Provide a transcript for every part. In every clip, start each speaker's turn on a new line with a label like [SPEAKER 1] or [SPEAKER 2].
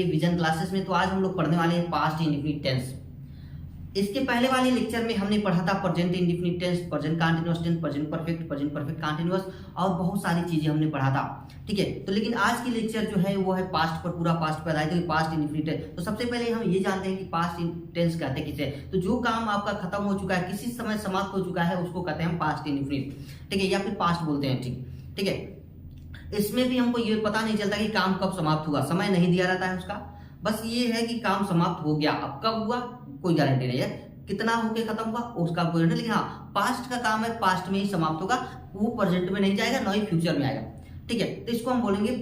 [SPEAKER 1] के vision classes में। तो आज हम लोग पढ़ने वाले हैं पास्ट इंडेफिनिट टेंस। इसके पहले वाले लेक्चर में हमने पढ़ा था present indefinite tense, present continuous tense, present perfect continuous और बहुत सारी चीजें हमने पढ़ा था। ठीक है, तो लेकिन आज की लेक्चर जो है वो है पास्ट पर, पूरा पास्ट पर आएगा, पास्ट इंडेफिनिट टेंस। तो सबसे पहले हम ये जानते हैं कि पास्ट टेंस कहते हैं किसे। तो जो काम आपका खत्म हो चुका है, किसी समय समाप्त हो चुका है, उसको कहते हैं पास्ट इंडेफिनिट। ठीक है, या फिर पास्ट बोलते हैं। ठीक है, इसमें भी हमको ये पता नहीं चलता कि काम कब समाप्त हुआ, समय नहीं दिया रहता है उसका, बस ये है कि काम समाप्त हो गया। अब कब हुआ कोई गारंटी नहीं है, कितना होके खत्म हुआ उसका कोई नहीं, लेकिन हाँ पास्ट का काम है, पास्ट में ही समाप्त होगा, वो प्रेजेंट में नहीं जाएगा, ना ही फ्यूचर में आएगा। ठीक है, तो इसको हम बोलेंगे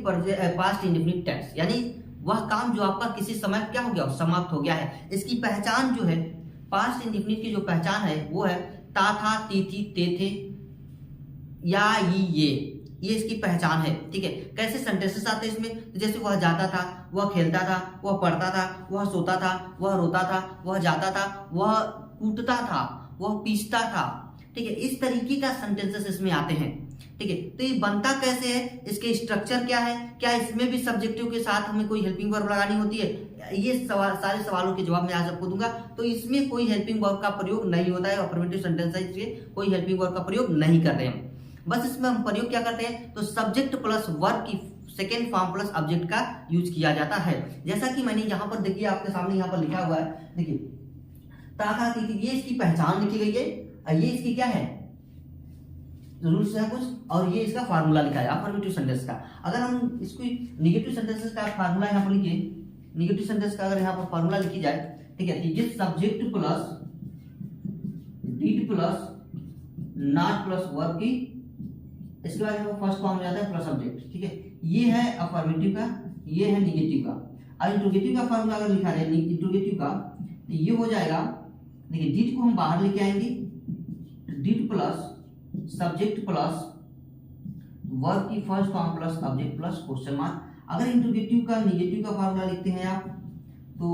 [SPEAKER 1] पास्ट इंडेफिनिट टेंस, यानी वह काम जो आपका किसी समय क्या हो गया, समाप्त हो गया है। इसकी पहचान जो है, पास्ट इंडेफिनिट की जो पहचान है वो है ता था, ती थी, ते थे, या ये इसकी पहचान है। ठीक है, कैसे सेंटेंसेस आते हैं इसमें, जैसे वह जाता था, वह खेलता था, वह पढ़ता था, वह सोता था, वह रोता था, वह जाता था, वह कूटता था, वह पीसता था। ठीक है, इस तरीके का सेंटेंसेस इसमें आते हैं। ठीक है, तो ये बनता कैसे है, इसके स्ट्रक्चर क्या है, क्या इसमें भी सब्जेक्टिव के साथ हमें कोई हेल्पिंग वर्ब लगानी होती है, ये सारे सवालों के जवाब मैं आज आपको दूंगा। तो इसमें कोई हेल्पिंग वर्ब का प्रयोग नहीं होता है, अफर्मेटिव सेंटेंस है, इसलिए कोई हेल्पिंग वर्ब का प्रयोग नहीं कर रहे हैं। बस इसमें हम प्रयोग क्या करते हैं, तो सब्जेक्ट प्लस वर्ब की सेकेंड फॉर्म प्लस ऑब्जेक्ट का यूज किया जाता है। जैसा कि मैंने यहाँ पर देखिए, आपके सामने यहाँ पर लिखा हुआ है, देखिए ताका की, ये इसकी पहचान लिखी गई है, ये इसकी क्या है, रूल्स है कुछ, और ये इसका फार्मूला लिखा है अफर्मेटिव सेंटेंस का। अगर हम इसको निगेटिव सेंटेंसेस का फार्मूला यहाँ पर लिखिए, निगेटिव सेंटेंस का अगर यहाँ पर फार्मूला लिखी जाए, ठीक है, जिस subject plus did plus not plus verb की, इसके बाद फर्स्ट फॉर्म में आता है प्लस ऑब्जेक्ट। ठीक है, ये है अफर्मेटिव का, ये है निगेटिव का। और इंट्रोगेटिव का फार्मूला अगर लिखा जाए इंट्रोगेटिव का, तो ये हो जाएगा, देखिए डिड को हम बाहर लेके आएंगे, did plus subject plus verb की first form plus object plus question mark. अगर इंट्रोगेटिव का निगेटिव का फार्मूला लिखते हैं आप, तो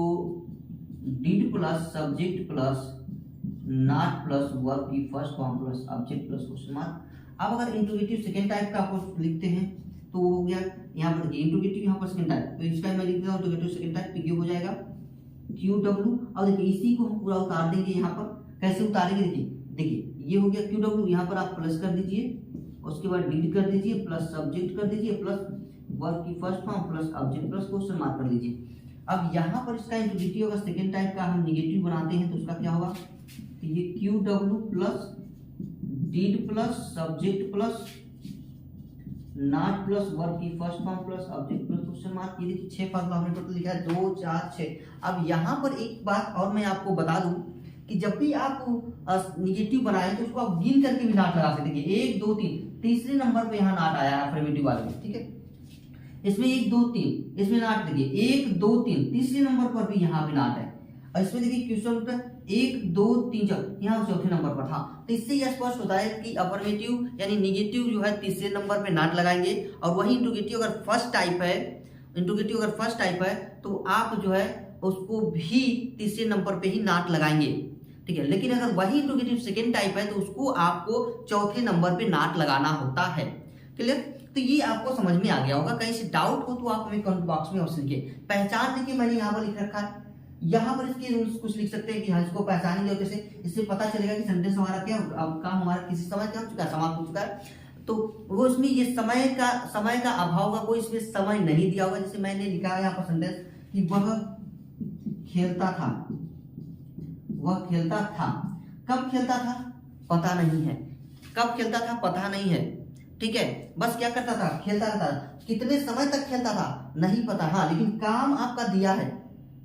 [SPEAKER 1] did plus subject plus not plus verb की first form plus object plus question mark. अब अगर इंट्रोगेटिव सेकेंड टाइप का आप लिखते हैं, तो हो गया यहाँ पर देखिए इंट्रोगेटिव यहाँ पर सेकेंड टाइप, तो इसका मैं लिख देता हूँ इंट्रोगेटिव सेकेंड टाइप, तो ये हो जाएगा क्यू डब्ल्यू। और देखिए इसी को हम पूरा उतार देंगे यहाँ पर, कैसे उतारेंगे, देखिए ये हो गया क्यू डब्ल्यू, यहाँ पर आप प्लस कर दीजिए, उसके बाद डिड कर दीजिए, प्लस सब्जेक्ट कर दीजिए, प्लस वर्ब की first form plus object plus question mark कर लीजिए। अब यहाँ पर इसका इंट्रोगेटिव अगर सेकेंड टाइप का हम निगेटिव बनाते हैं, तो उसका क्या होगा, तो ये Q W plus did plus subject plus not plus verb की first form plus object plus question mark. ये देखिए 6 फार्मूला हमने टोटल लिखा है, 2 4 6। अब यहाँ पर एक बात और मैं आपको बता दूं कि जब भी आप निगेटिव बनाए तो उसको आप गिन करके भी नॉट लगा सकते हैं। 1 2 3, तीसरे नंबर पे यहाँ नॉट आया है अफर्मेटिव वाले में। ठीक है, इसमें 1 2 3, इसमें नॉट देखिए 1 2 3, तीसरे नंबर पर भी यहाँ भी नॉट है। और इसमें देखिए क्वेश्चन 1 2 3 4, यहाँ चौथे नंबर पर था। तो इससे यह स्पष्ट होता है कि अफर्मेटिव यानी निगेटिव जो है तीसरे नंबर पे नॉट लगाएंगे, और वही इंट्रोगेटिव अगर फर्स्ट टाइप है, इंट्रोगेटिव अगर फर्स्ट टाइप है तो आप जो है उसको भी तीसरे नंबर पे ही नॉट लगाएंगे। ठीक है, लेकिन अगर वही इंट्रोगेटिव सेकेंड टाइप है तो उसको आपको चौथे नंबर पे नॉट लगाना होता है। क्लियर, तो ये आपको समझ में आ गया होगा। कहीं से डाउट हो तो आप हमें कमेंट बॉक्स में अवश्य लिखिए। पहचान देखिए मैंने यहाँ पर लिख रखा है, यहाँ पर इसके रूल्स कुछ लिख सकते हैं कि हाँ इसको पहचानेंगे, और जैसे इससे पता चलेगा कि सेंटेंस हमारा क्या, अब काम हमारा किसी समय क्या हो चुका है, समाप्त हो चुका है। तो वो इसमें ये समय का अभाव का कोई इसमें समय नहीं दिया होगा। जैसे मैंने लिखा है यहाँ पर सेंटेंस कि वह खेलता था, वह खेलता था, कब खेलता था पता नहीं है, कब खेलता था पता नहीं है। ठीक है, बस क्या करता था, खेलता रहता था, कितने समय तक खेलता था नहीं पता, हाँ लेकिन काम आपका दिया है।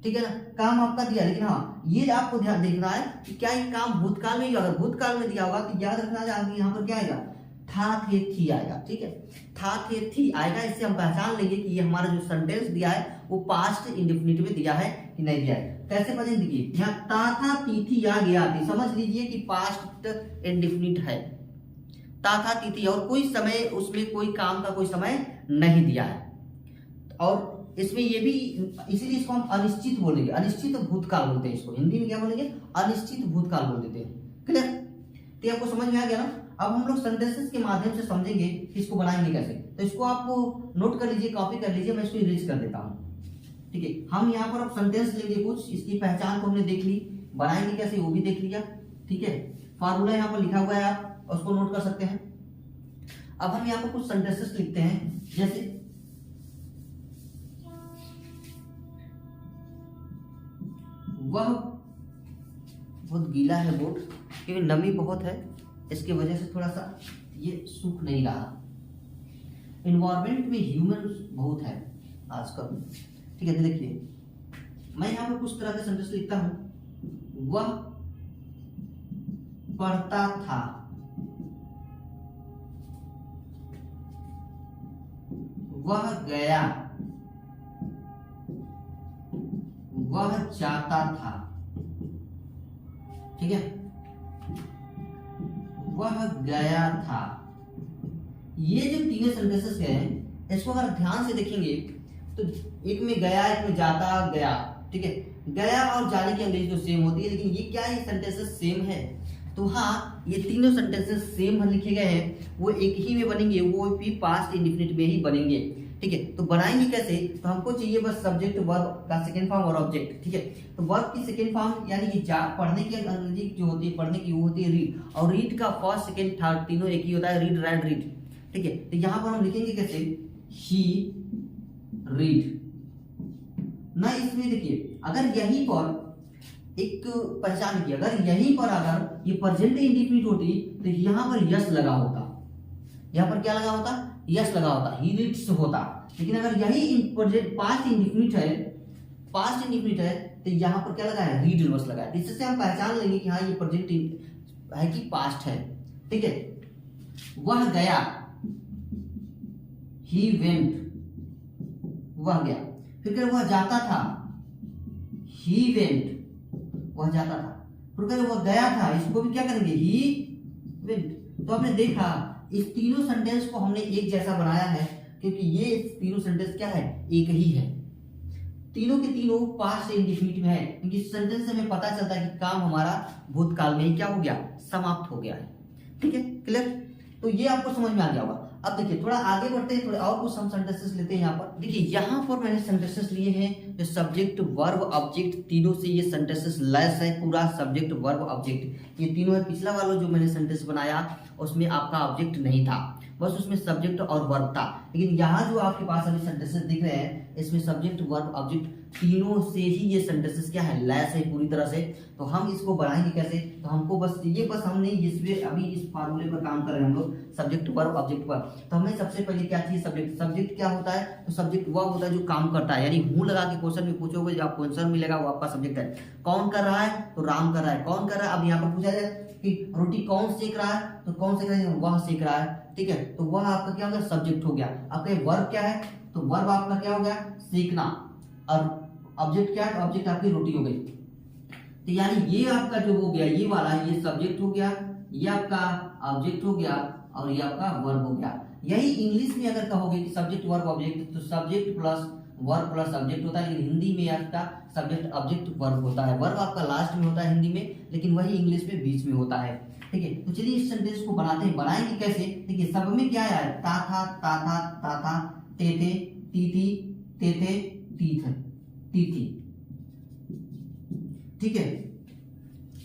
[SPEAKER 1] ठीक है ना, काम आपका दिया, लेकिन हाँ ये आपको ध्यान देखना है कि क्या ये काम भूतकाल में, अगर भूतकाल में दिया होगा तो याद रखना चाहिए यहाँ पर क्या आएगा, था थे थी आएगा। ठीक है, था थे थी आएगा, इससे हम पहचान लेंगे कि ये हमारा जो सेंटेंस दिया है वो पास्ट इंडेफिनिट में दिया है कि नहीं दिया है। कैसे पता, देखिए यहाँ ता था ती थी या गया थी, समझ लीजिए कि पास्ट इंडेफिनिट है, ता था ती थी, और कोई समय उसमें कोई काम का कोई समय नहीं दिया है। और इसमें ये भी, इसीलिए इसको हम अनिश्चित बोलेंगे, अनिश्चित भूतकाल बोलते हैं इसको, हिंदी में क्या बोलेंगे, अनिश्चित भूतकाल बोल देते हैं। क्लियर, तो आपको समझ में आ गया ना। अब हम लोग सेंटेंसेस के माध्यम से समझेंगे कि इसको बनाएंगे कैसे। तो इसको आप नोट कर लीजिए, कॉपी कर लीजिए, मैं इसको इरेज कर देता हूँ। ठीक है। हम यहाँ पर अब सेंटेंस लेंगे कुछ, इसकी पहचान को हमने देख ली, बनाएंगे कैसे वो भी देख लिया, ठीक है। फार्मूला यहाँ पर लिखा हुआ है, आप उसको नोट कर सकते हैं। अब हम यहाँ पर कुछ सेंटेंसेस लिखते हैं, जैसे वह, बहुत गीला है बोर्ड क्योंकि नमी बहुत है, इसकी वजह से थोड़ा सा ये सूख नहीं रहा। इन्वायरमेंट में ह्यूमन बहुत है आजकल, ठीक है। तो देखिए मैं यहाँ पर कुछ तरह का सेंटेंस लिखता हूं। वह पढ़ता था, वह गया, वह जाता था, ठीक है। वह गया था। ये जो तीनों सेंटेंसेस हैं, इसको अगर ध्यान से देखेंगे तो एक में गया, एक में जाता, गया, ठीक है। गया और जाने की अंग्रेजी तो सेम होती है, लेकिन ये क्या, ये सेंटेंसेस सेम है। तो हाँ, ये तीनों सेंटेंसेस सेम लिखे गए हैं, वो एक ही में बनेंगे, वो भी पास्ट इंडेफिनिट में ही बनेंगे, ठीक है। तो बनाएंगे कैसे, तो हमको चाहिए बस सब्जेक्ट वर्ब का सेकंड फॉर्म और ऑब्जेक्ट, ठीक है। तो वर्ब की सेकंड फॉर्म यानी कि पढ़ने की अंग्रेजी जो होती है, पढ़ने की वो होती है रीड, और रीड का फर्स्ट सेकंड थर्ड तीनों एक ही होता है, रीड राइट रीड, ठीक है। तो यहाँ पर हम लिखेंगे कैसे, ही रीड ना। इसमें देखिए अगर यहीं पर एक पहचान की, अगर यहीं पर अगर ये प्रेजेंट इंडेफिनिट होती तो यहाँ पर यस लगा होता, यहाँ पर क्या लगा होता, यस लगा होता, ही रीड्स होता। लेकिन अगर यही पास्ट इंडेफिनिट है, पास्ट इंडेफिनिट है, तो यहाँ पर क्या लगा है, रीड बस लगा है। इससे हम पहचान लेंगे कि हाँ ये प्रेजेंट है कि पास्ट है, ठीक है। वह गया, ही वेंट, वह गया। फिर कह वह जाता था, ही वेंट, वह जाता था। फिर कह वह गया था, इसको भी क्या करेंगे, ही वेंट। तो हमने देखा इस तीनों सेंटेंस को हमने एक जैसा बनाया है, क्योंकि ये तीनों सेंटेंस क्या है, एक ही है। तीनों के तीनों पास्ट इंडेफिनिट में है, क्योंकि सेंटेंस से हमें पता चलता है कि काम हमारा भूतकाल में ही क्या हो गया, समाप्त हो गया है, ठीक है। क्लियर, तो ये आपको समझ में आ गया होगा। अब देखिए थोड़ा आगे बढ़ते हैं, थोड़े और कुछ हम सेंटेंसेस लेते हैं यहाँ पर। देखिए यहाँ पर मैंने सेंटेंसेस लिए हैं जो सब्जेक्ट वर्ब ऑब्जेक्ट तीनों से ये सेंटेंसेस लैस है, पूरा सब्जेक्ट वर्ब ऑब्जेक्ट ये तीनों है। पिछला वाला जो मैंने सेंटेंस बनाया उसमें आपका ऑब्जेक्ट नहीं था, बस उसमें सब्जेक्ट और वर्ब था। लेकिन यहाँ जो आपके पास अभी सेंटेंसेस दिख रहे हैं, इसमें सब्जेक्ट वर्ब ऑब्जेक्ट तीनों से ही ये सेंटेंसेस क्या है, लैस है पूरी तरह से। तो हम इसको बढ़ाएंगे कैसे, तो हमको बस हमने इसमें अभी इस फार्मूले पर काम कर रहे हैं हम लोग, सब्जेक्ट वर्ब ऑब्जेक्ट पर। तो हमें सबसे पहले क्या चाहिए, सब्जेक्ट। सब्जेक्ट क्या होता है, तो सब्जेक्ट वह होता है जो काम करता है, यानी हूं लगा के क्वेश्चन में पूछोगे जो आपको आंसर मिलेगा वो आपका सब्जेक्ट है। कौन कर रहा है, तो राम कर रहा है। कौन कर रहा है, अब यहाँ पर पूछा जाए कि रोटी कौन सेक रहा है, तो कौन सेक रहा है, वह सेक रहा है, ठीक है। तो वह आपका क्या हो गया, सब्जेक्ट हो गया। आपका वर्ब क्या है, तो वर्ब आपका क्या हो गया, सेकना, और ऑब्जेक्ट क्या है, ऑब्जेक्ट आपकी रोटी हो गई। तो यानी ये आपका जो हो गया, ये वाला ये सब्जेक्ट हो गया, ये आपका ऑब्जेक्ट हो गया, और ये आपका वर्ब हो गया। यही इंग्लिश में अगर कहोगे कि सब्जेक्ट वर्ब ऑब्जेक्ट, तो subject plus verb plus object होता है, लेकिन हिंदी में आपका सब्जेक्ट ऑब्जेक्ट वर्ब होता है। वर्ब आपका लास्ट में होता है हिंदी में, लेकिन वही इंग्लिश में बीच में होता है, ठीक है। तो चलिए इस सेंटेंस को बनाते हैं। बनाएंगे कैसे, देखिए सब में क्या है, ता था, ता था, ते थे, ती थी, ते थे, ती थे, ती थी, ठीक है।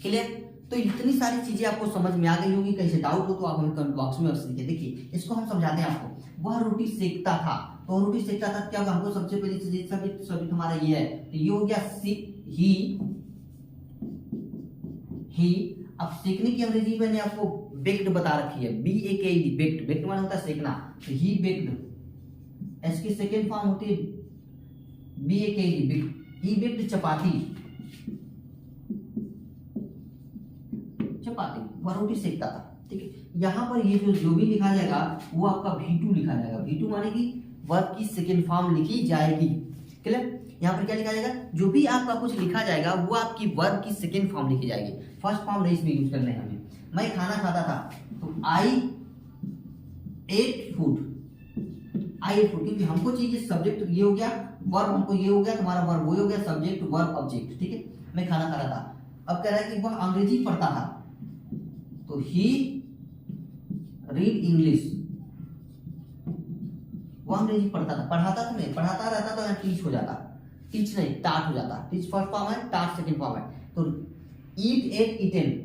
[SPEAKER 1] क्लियर, तो इतनी सारी चीजें आपको समझ में आ गई होगी। कहीं डाउट हो तो आप हमें कमेंट बॉक्स में अवश्य लिखिए। देखिए इसको हम समझाते हैं आपको। वह रोटी सेकता था, तो रोटी सेकता था क्या होगा, हमको सबसे पहले सब्जेक्ट हमारा ये है, तो ये हो गया ही। अब सेकने की अंग्रेजी मैंने आपको बेक्ड बता रखी है, BAKED, बेक्ड। बेक्ड माने होता है सेकना, तो ही बेक्ड। इसकी सेकंड फॉर्म होती है BAKED, बेक्ड। ही बेक्ड चपाती, चपाती, वह रोटी सेकता था, ठीक है। यहाँ पर ये जो भी लिखा जाएगा वो आपका V2 लिखा जाएगा। V2 माने कि वर्ब की सेकंड फॉर्म लिखी जाएगी। क्लियर, यहाँ पर क्या लिखा जाएगा, जो भी आपका कुछ लिखा जाएगा वो आपकी वर्ब की सेकंड फॉर्म लिखी जाएगी, फर्स्ट फॉर्म नहीं इसमें यूज करना है हमें। मैं खाना खाता था, तो आई एट फूड, क्योंकि हमको चाहिए सब्जेक्ट ये हो गया, वर्ब हमको ये हो गया, तुम्हारा वर्ब वो हो गया, सब्जेक्ट वर्ब ऑब्जेक्ट, ठीक है। मैं खाना खा रहा था। अब कह रहा है कि वह अंग्रेजी पढ़ता था, तो ही रीड इंग्लिश, वो अंग्रेजी पढ़ता था, पढ़ाता तो नहीं, पढ़ाता रहता तो टीच हो जाता, टीच नहीं, टाट हो जाता है। टीच फर्स्ट फॉर्म है, टाट सेकंड फॉर्म है। तो eat, ate, eaten,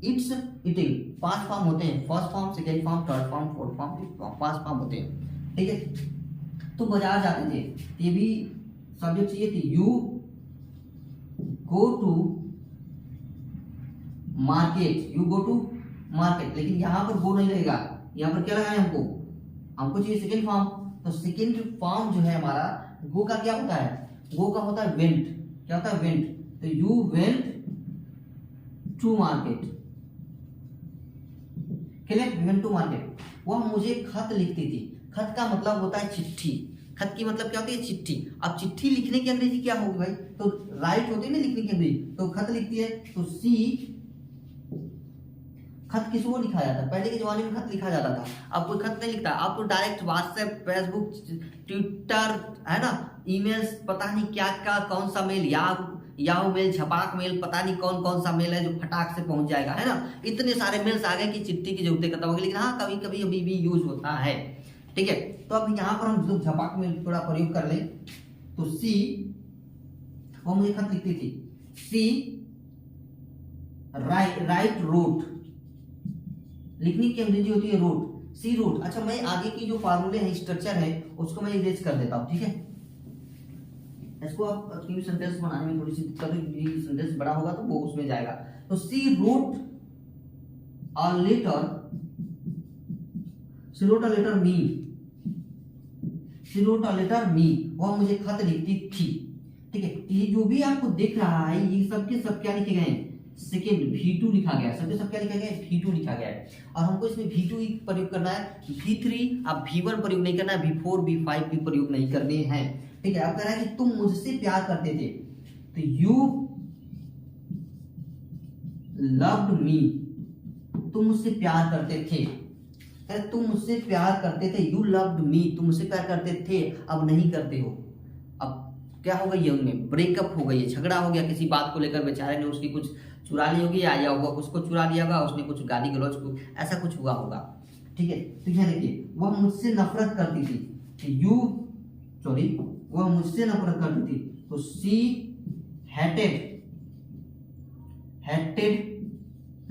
[SPEAKER 1] its, eating 5 form होते हैं, first form, second form, third form, fourth form, fifth form, 5 form होते हैं। ठीक है, तो बाजार जाते थे, ये भी सब्जेक्ट चाहिए थी। You go to market, you go to market, लेकिन यहाँ पर गो नहीं रहेगा, यहाँ पर क्या लगाए हमको चाहिए सेकंड फॉर्म। तो सेकंड फॉर्म जो है हमारा गो का क्या होता है, गो का होता है वेंट, क्या होता है वेंट। तो you went to market, clear, went to market. वह मुझे खत लिखती थी, खत का मतलब होता है चिट्ठी, खत की मतलब क्या होती है चिट्ठी। अब चिट्ठी लिखने की अंग्रेजी क्या होगी भाई, तो राइट होती है ना लिखने की अंग्रेजी, तो खत लिखती है तो सी। खत किसको लिखा जाता है, पहले के जमाने में खत लिखा जाता था, अब कोई खत नहीं लिखता, अब तो डायरेक्ट व्हाट्सएप, फेसबुक, ट्विटर है ना, ईमेल्स, पता नहीं क्या क्या, कौन सा मेल, याहू मेल, छपाक मेल, पता नहीं कौन कौन सा मेल है जो फटाक से पहुंच जाएगा, है ना। इतने सारे मेल्स आ गए कि चिट्ठी की जरूरत खत्म हो गई, लेकिन हाँ कभी कभी अभी भी यूज होता है। ठीक है, तो अब यहाँ पर हम छपाक मेल थोड़ा प्रयोग कर लें, तो सी, वो मुझे खत लिखती थी, सी राइट रोट, लिखने की अंग्रेजी होती है रोट, सी रोट। अच्छा, मैं आगे की जो फार्मूले हैं, स्ट्रक्चर है, उसको मैं इरेज कर देता हूं, ठीक है। इसको आप सेंटेंस बनाने में थोड़ी सी दिक्कत होगी, सेंटेंस बड़ा होगा तो वो उसमें जाएगा। तो she wrote a letter, she wrote a letter me, she wrote a letter me, वह मुझे खत लिखती थी। ठीक है, ये जो भी आपको दिख रहा है, ये सब के सब क्या लिखे गए हैं, सेकेंड V2 लिखा गया है, सबके सब क्या लिखा गया है, V2 लिखा गया है। और हमको इसमें V2 ही प्रयोग करना है, V3 अब V1 प्रयोग नहीं करना है, V4 V5 भी प्रयोग नहीं करने हैं। ठीक है, अब कह रहा है कि तुम मुझसे प्यार करते थे, तो यू लव्ड मी, तुम मुझसे प्यार करते थे, तुम मुझसे प्यार करते थे, यू लव्ड मी, तुम मुझसे प्यार करते थे, अब नहीं करते हो। अब क्या हो गई है, उनमें ब्रेकअप हो गई है, झगड़ा हो गया किसी बात को लेकर, बेचारे ने उसकी कुछ चुरा ली होगी, या होगा उसको चुरा लिया होगा, उसने कुछ गाली गलौज को ऐसा कुछ हुआ होगा। ठीक है, तो यहाँ देखिए, वह मुझसे नफरत करती थी, वह मुझसे नफरत करती थी, तो सी हेटेड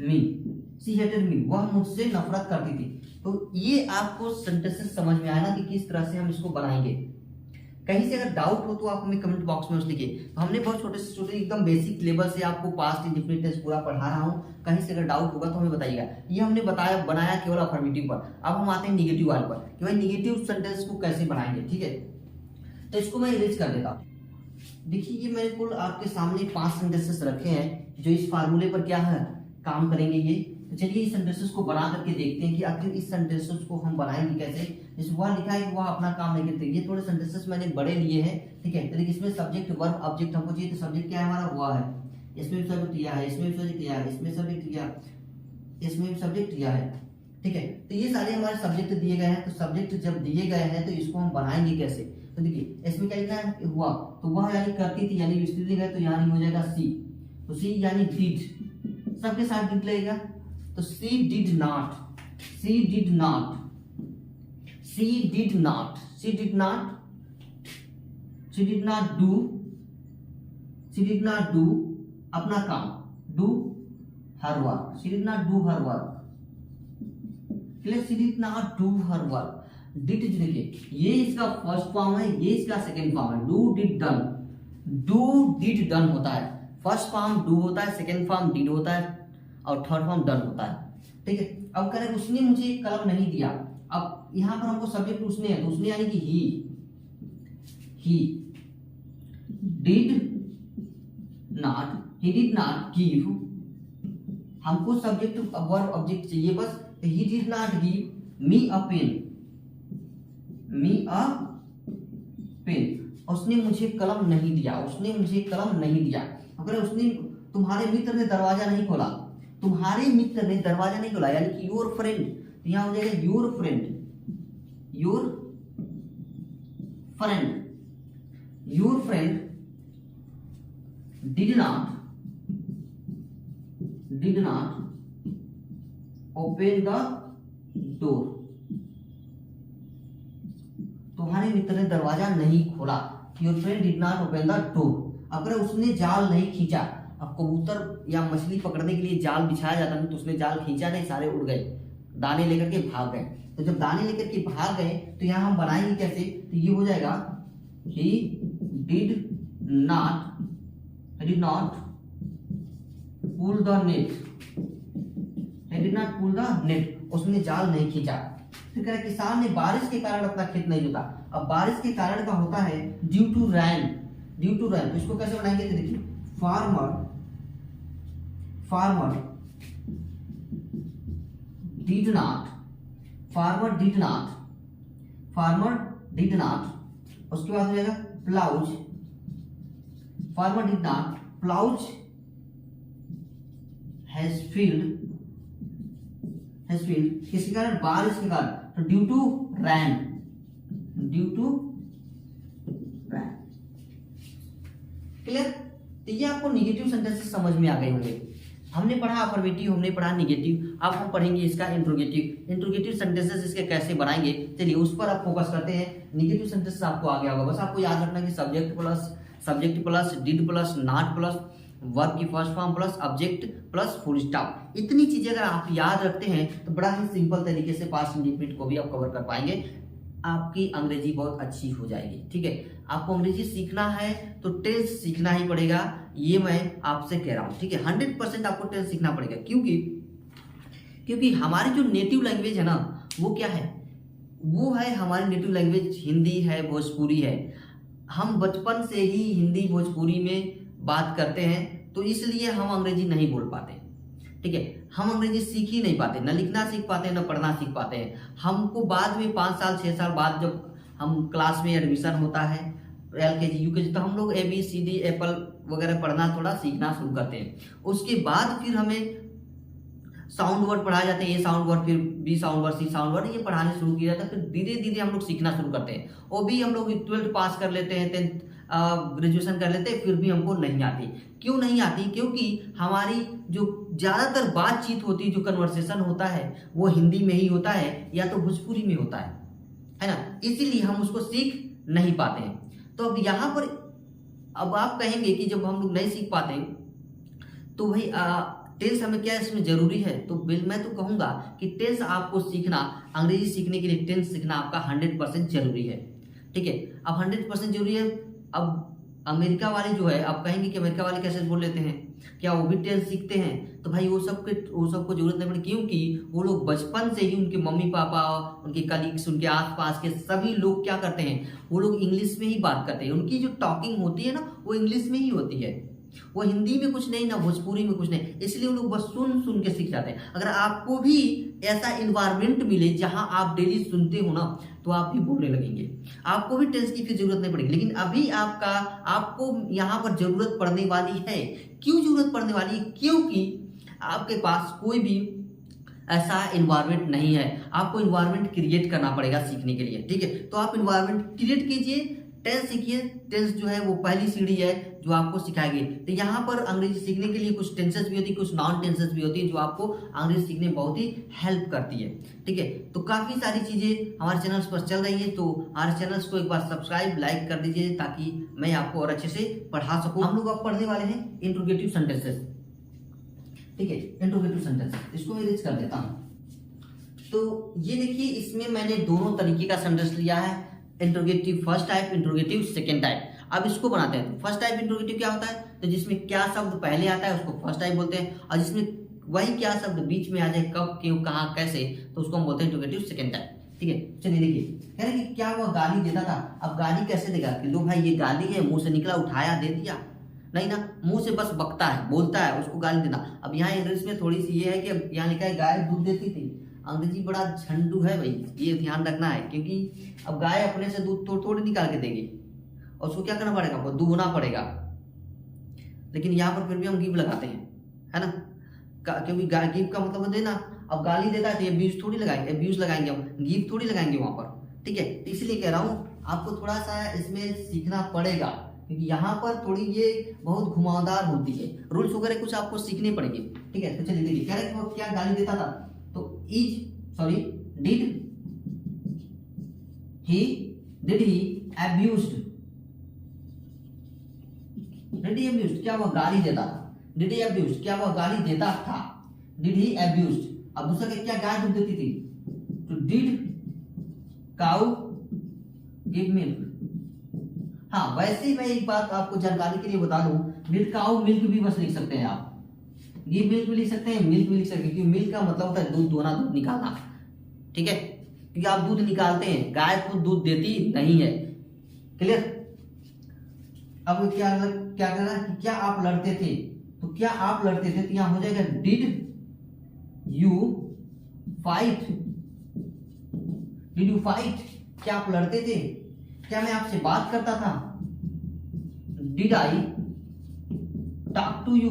[SPEAKER 1] मी, सी हेटेड मी, वह मुझसे नफरत करती थी। तो ये आपको सेंटेंसेस समझ में आया ना कि किस तरह से हम इसको बनाएंगे। कहीं से अगर डाउट हो तो आप हमें कमेंट बॉक्स में लिखिए। तो हमने बहुत छोटे से छोटे एकदम बेसिक लेवल से आपको पास्ट इंडेफिनिट टेंस पूरा पढ़ा रहा हूँ, कहीं से अगर डाउट होगा तो हमें बताइएगा। ये हमने बनाया केवल अफर्मेटिव पर। अब हम आते हैं निगेटिव वाले पर कि भाई निगेटिव सेंटेंस को कैसे बनाएंगे। ठीक है, तो इसको मैं इरेज कर देता हूँ। देखिए, ये मैंने कुल आपके सामने 5 सेंटेंसेस रखे हैं जो इस फार्मूले पर क्या है, काम करेंगे ये। तो चलिए इस सेंटेंसेस को बना करके देखते हैं कि आखिर इस सेंटेंसेस को हम बनाएंगे कैसे। जैसे वह लिखा है कि वह अपना काम नहीं करते, ये थोड़े सेंटेंसेस मैंने बड़े लिए हैं। ठीक है, तो इसमें सब्जेक्ट वर्ब ऑब्जेक्ट हमको चाहिए, तो सब्जेक्ट क्या है हमारा, वह है, इसमें भी सब्जेक्ट लिया है, इसमें भी सब्जेक्ट लिया है, इसमें सब्जेक्ट लिया, इसमें भी सब्जेक्ट लिया है। ठीक है, तो ये सारे हमारे सब्जेक्ट दिए गए हैं। तो सब्जेक्ट जब दिए गए हैं तो इसको हम बनाएंगे कैसे। तो देखिए, इसमें क्या लिखना है, हुआ, तो वह यानी करती थी, यानी स्त्रीलिंग है, तो यानी हो जाएगा सी। तो सी यानी डिड, सबके साथ डिड लगेगा, तो she did not, she did not, she did not, she did not, she did not do, she did not do अपना काम, do her work, she did not do her work, clear, she did not do her work. Did देखिए, ये इसका first form है, ये इसका second form है, do did done, do did done होता है, फर्स्ट फॉर्म डू होता है, सेकंड फॉर्म डिड होता है, और थर्ड फॉर्म डन होता है। ठीक है, अब कह रहे उसने मुझे कलम नहीं दिया। अब यहां पर हमको सब्जेक्ट उसने है, तो उसने यानी कि he did not, he did not give, हमको सब्जेक्ट वर्ब ऑब्जेक्ट चाहिए बस। तो he did not give me a pen, me a pen, उसने मुझे कलम नहीं दिया, उसने मुझे कलम नहीं दिया। अगर उसने, तुम्हारे मित्र ने दरवाजा नहीं खोला, तुम्हारे मित्र ने दरवाजा नहीं खोला, यानी कि योर फ्रेंड, तो यहां हो जाएगा your friend, your friend, your friend did not open the door, तुम्हारे मित्र ने दरवाजा नहीं खोला। Your friend did not open the door. अगर उसने जाल नहीं खींचा, अब कबूतर या मछली पकड़ने के लिए जाल बिछाया जाता है तो उसने जाल खींचा नहीं, सारे उड़ गए, दाने लेकर के भाग गए। तो जब दाने लेकर के भाग गए तो यहाँ हम बनाएंगे कैसे, तो ये हो जाएगा he did not pull the net, he did not pull the net, उसने जाल नहीं खींचा। फिर कह रहा किसान ने बारिश के कारण अपना खेत नहीं जोता। अब बारिश के कारण का होता है ड्यू टू रैन, तो इसको कैसे बनाएंगे, तो देखिए फार्मर डिड नॉट, उसके बाद हो जाएगा ploughs, farmer did not ploughs has field, किसके कारण, बारिश के कारण, तो ड्यू टू रैन। क्लियर। तो ये आपको निगेटिव सेंटेंसेस समझ में आ गए होंगे। हमने पढ़ा अफर्मेटिव, हमने पढ़ा निगेटिव, अब हम पढ़ेंगे इसका इंट्रोगेटिव सेंटेंसेस इसके कैसे बनाएंगे। चलिए उस पर आप फोकस करते हैं। निगेटिव सेंटेंसेस आपको आ गया होगा, बस आपको याद रखना कि subject plus did plus not plus verb की first form plus object plus full stop, इतनी चीजें अगर आप याद रखते हैं तो बड़ा ही सिंपल तरीके से पास्ट इंडेफिनिट को भी आप कवर कर पाएंगे। आपकी अंग्रेजी बहुत अच्छी हो जाएगी। ठीक है, आपको अंग्रेजी सीखना है तो टेंस सीखना ही पड़ेगा, ये मैं आपसे कह रहा हूं। ठीक है, 100% आपको टेंस सीखना पड़ेगा, क्योंकि हमारी जो नेटिव लैंग्वेज है ना, वो क्या है, वो है हमारी नेटिव लैंग्वेज हिंदी है, भोजपुरी है। हम बचपन से ही हिंदी भोजपुरी में बात करते हैं, तो इसलिए हम अंग्रेजी नहीं बोल पाते। ठीक है, हम अंग्रेजी सीख ही नहीं पाते, न लिखना सीख पाते, न पढ़ना सीख पाते हैं। हमको बाद में 5 साल 6 साल बाद जब हम क्लास में एडमिशन होता है, LKG UKG, तो हम लोग ABCD एप्पल वगैरह पढ़ना थोड़ा सीखना शुरू करते हैं। उसके बाद फिर हमें साउंड वर्ड पढ़ाए जाते हैं, A साउंड वर्ड, फिर B sound word, C sound word, ये पढ़ाने शुरू किया जाता है। फिर धीरे धीरे हम लोग सीखना शुरू करते हैं। वो भी हम लोग 12th पास कर लेते हैं, 10th ग्रेजुएशन कर लेते हैं, फिर भी हमको नहीं आती। क्यों नहीं आती, क्योंकि हमारी जो ज्यादातर बातचीत होती, जो कन्वर्सेशन होता है, वो हिंदी में ही होता है या तो भोजपुरी में होता है ना, इसीलिए हम उसको सीख नहीं पाते हैं। तो अब यहाँ पर अब आप कहेंगे कि जब हम लोग नहीं सीख पाते तो भाई टेंस हमें क्या इसमें जरूरी है, तो मैं तो कहूंगा कि टेंस आपको सीखना, अंग्रेजी सीखने के लिए टेंस सीखना आपका 100% जरूरी है। ठीक है, अब 100% जरूरी है। अब अमेरिका वाले जो है, आप कहेंगे कि अमेरिका वाले कैसे बोल लेते हैं, क्या वो भी टेंस सीखते हैं, तो भाई वो सबको जरूरत नहीं पड़ती, क्योंकि वो लोग बचपन से ही, उनके मम्मी पापा, उनके कलीग्स, उनके आसपास के सभी लोग क्या करते हैं, वो लोग इंग्लिश में ही बात करते हैं। उनकी जो टॉकिंग होती है ना, वो इंग्लिश में ही होती है, वो हिंदी में कुछ नहीं, ना भोजपुरी में कुछ नहीं, इसलिए वो लोग बस सुन सुन के सीख जाते हैं। अगर आपको भी ऐसा इन्वायरमेंट मिले जहां आप डेली सुनते हो ना, तो आप भी बोलने लगेंगे, आपको भी टेंस की फिर जरूरत नहीं पड़ेगी। लेकिन अभी आपको यहाँ पर जरूरत पड़ने वाली है। क्यों जरूरत पड़ने वाली है, क्योंकि आपके पास कोई भी ऐसा इन्वायरमेंट नहीं है। आपको इन्वायरमेंट क्रिएट करना पड़ेगा सीखने के लिए। ठीक है, तो आप इन्वायरमेंट क्रिएट कीजिए, टेंस सीखिए। टेंस जो है वो पहली सीढ़ी है जो आपको सिखाएगी। तो यहाँ पर अंग्रेजी सीखने के लिए कुछ टेंसेस भी होती है, कुछ नॉन टेंसेस भी होती है, जो आपको अंग्रेजी सीखने में बहुत ही हेल्प करती है। ठीक है, तो काफी सारी चीजें हमारे चैनल पर चल रही है, तो हमारे चैनल्स को एक बार सब्सक्राइब लाइक कर दीजिए, ताकि मैं आपको और अच्छे से पढ़ा सकूं। हम लोग अब पढ़ने वाले हैं इंट्रोगेटिव सेंटेंसेस। ठीक है, इंट्रोगेटिव सेंटेंसेस, इसको मैं इरेज कर देता हूं। तो ये देखिए, इसमें मैंने दोनों तरीके का सेंटेंस लिया है, interrogative first type, interrogative second type. अब इसको बनाते हैं। फर्स्ट टाइप इंट्रोगेटिव क्या होता है, तो जिसमें क्या शब्द पहले आता है उसको फर्स्ट टाइप बोलते हैं, और जिसमें वही क्या शब्द बीच में आ जाए, कब, क्यों, कहाँ, कैसे, तो उसको हम बोलते हैं इंट्रोगेटिव सेकेंड टाइप। ठीक है, चलिए देखिए, कह रहे कि क्या वो गाली देता था। अब गाली कैसे देगा, कि लो भाई ये गाली है, मुंह से निकला, उठाया, दे दिया, नहीं ना, मुंह से बस बकता है, बोलता है, उसको गाली देना। अब यहाँ इंग्लिश में थोड़ी सी ये है कि अब यहाँ लिखा है गाय दूध देती थी। अंग्रेजी बड़ा झंडू है भाई, ये ध्यान रखना है, क्योंकि अब गाय अपने से दूध थोड़ी निकाल के देगी, और उसको क्या करना पड़ेगा, वो दूहना पड़ेगा। लेकिन यहाँ पर फिर भी हम गिव लगाते हैं, है ना, क्योंकि गिव का मतलब देना। अब गाली देता है तो अब्यूज थोड़ी लगाएंगे, अब्यूज लगाएंगे हम, गिव थोड़ी लगाएंगे वहां पर। ठीक है, तो इसलिए कह रहा हूँ आपको थोड़ा सा इसमें सीखना पड़ेगा, क्योंकि यहाँ पर थोड़ी ये बहुत घुमावदार होती है, रूल्स वगैरह कुछ आपको सीखने पड़ेगे। ठीक है, तो चलिए देखिए, कह रहे वो क्या गाली देता था, तो did he abused did he abused, क्या वह गाली देता था? डिड ही अब्यूज्ड, क्या वह गाली देता था? Did he abused. अब दूसरा क्या गाय दूध देती थी? तो डिड काउ गिव मिल्क। हाँ, वैसे ही मैं एक बात आपको जानकारी के लिए बता दूं, डिड काउ मिल्क भी बस लिख सकते हैं आप, गिव मिल्क भी लिख सकते हैं, मिल्क भी लिख सकते हैं, क्योंकि मिल्क का मतलब होता है दूध दोहना, दूध निकालना। ठीक है, क्योंकि आप दूध निकालते हैं, गाय को दूध देती नहीं है। क्लियर? अब क्या करना है कि क्या आप लड़ते थे, तो क्या आप लड़ते थे, तो यहां हो जाएगा did you fight. Did you fight, क्या आप लड़ते थे? क्या मैं आपसे बात करता था? Did I talk to you.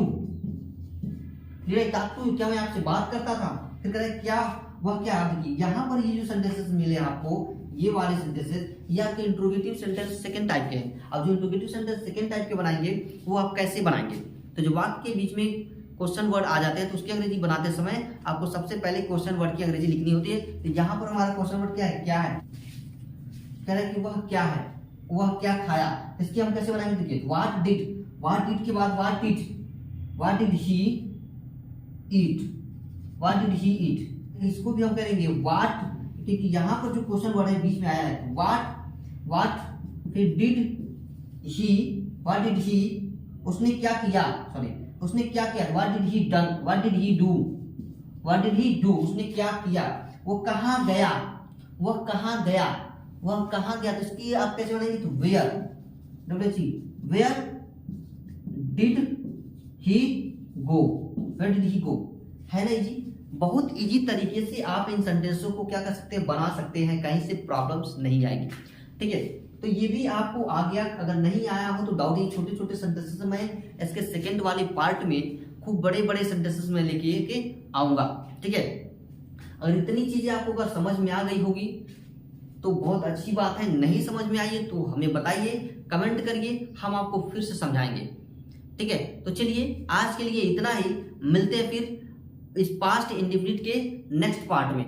[SPEAKER 1] Did I talk to you, क्या मैं आपसे बात करता था? फिर कह रहा है क्या वह क्या अर्थ की। यहां पर ये जो सेंटेंसेस मिले आपको, ये वाले सेंटेंसेस, ये आपके इंट्रोगेटिव सेंटेंस सेकंड टाइप के हैं। अब जो इंट्रोगेटिव सेंटेंस सेकंड टाइप के बनाएंगे वो आप कैसे बनाएंगे? तो जो वाक्य के बीच में क्वेश्चन वर्ड आ जाते हैं तो उसकी अंग्रेजी बनाते समय आपको सबसे पहले क्वेश्चन वर्ड की अंग्रेजी लिखनी होती है। तो यहाँ पर हमारा क्वेश्चन वर्ड क्या है? क्या है, कह रहा है कि वह क्या है, वह क्या खाया। इसकी हम कैसे बनाएंगे? देखिए, व्हाट डिड के बाद व्हाट डिड ही ईट। इसको भी हम करेंगे व्हाट, क्योंकि यहाँ पर जो क्वेश्चन वर्ड है बीच में आया है, व्हाट फिर डिड ही, उसने क्या किया, उसने क्या किया, what did he done, what did he do, उसने क्या किया। वो कहाँ गया, तो इसकी आप कैसे बनाएंगे? तो वेयर डिड ही गो, है ना जी। बहुत इजी तरीके से आप इन सेंटेंसों को क्या कर सकते हैं, बना सकते हैं, कहीं से प्रॉब्लम्स नहीं आएगी। ठीक है, तो ये भी आपको आ गया। अगर नहीं आया हो तो डाउट, ये छोटे छोटे सेंटेंसेस मैं इसके सेकंड वाले पार्ट में खूब बड़े बड़े सेंटेंसेस में लेके के आऊंगा। ठीक है, अगर इतनी चीजें आपको अगर समझ में आ गई होगी तो बहुत अच्छी बात है। नहीं समझ में आई है तो हमें बताइए, कमेंट करिए, हम आपको फिर से समझाएंगे। ठीक है, तो चलिए आज के लिए इतना ही, मिलते हैं फिर इस पास्ट इंडेफिनिट के नेक्स्ट पार्ट में।